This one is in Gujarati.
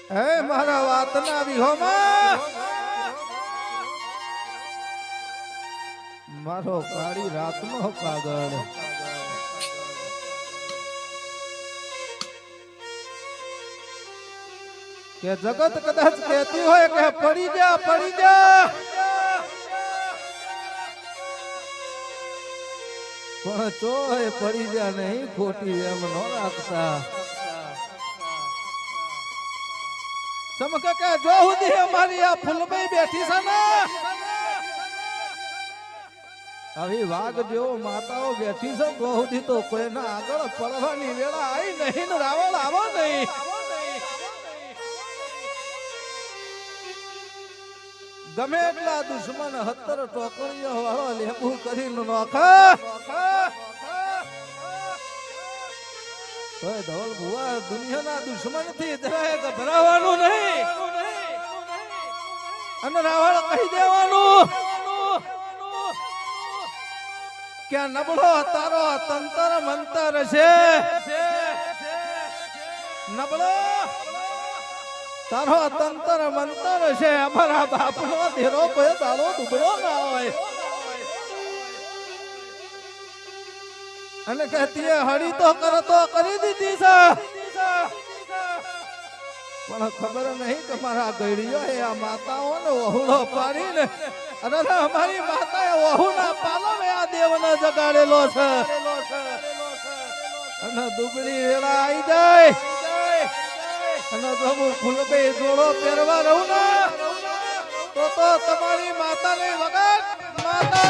હે મારા વાતના વિહોમાં મારો કાળી રાતનો કાગળ કે જગત કદાચ કહેતી હોય કે પડી જા પણ ચોય પડી જા નહીં ખોટી એમ ન રાખતા ચમકે કે જો સુધી અમારી આ ફૂલબાઈ બેઠી છે ને આવી વાઘ જેવો માતાઓ બેઠી છે તો સુધી તો કોઈના આગળ પડવાની વેળા આવી નહીં ને રાવણ આવો નહીં ગમે એટલા દુશ્મન 17 ટોકરીઓ વાળો લેબુ કરીને નોખા તોય ધવલ ભુવા દુનિયાના દુશ્મન થી જરાય ગભરાવાનું નહીં અને રાવણ કહી દેવાનું કે નબળો તારો તંતર મંતર છે નબળો તારો તંતર મંતર છે અમારા બાપનો ધીરો કોઈ દાડો દુબળો ના હોય અને કહેતી હળી તો કરતો કરી દીધી છે પણ ખબર નહીં કે મારા ગઈડીઓ એ આ માતાઓ ને વહુડો પાડીને અને અમારી માતાએ વહુના પાલને આ દેવને જગાડેલો છે અને દુબળી વેળા આવી જાય અને જો હું ફૂલબાઈ જોડો પહેરવા રહું ને તો તમારી માતાને વગર માતા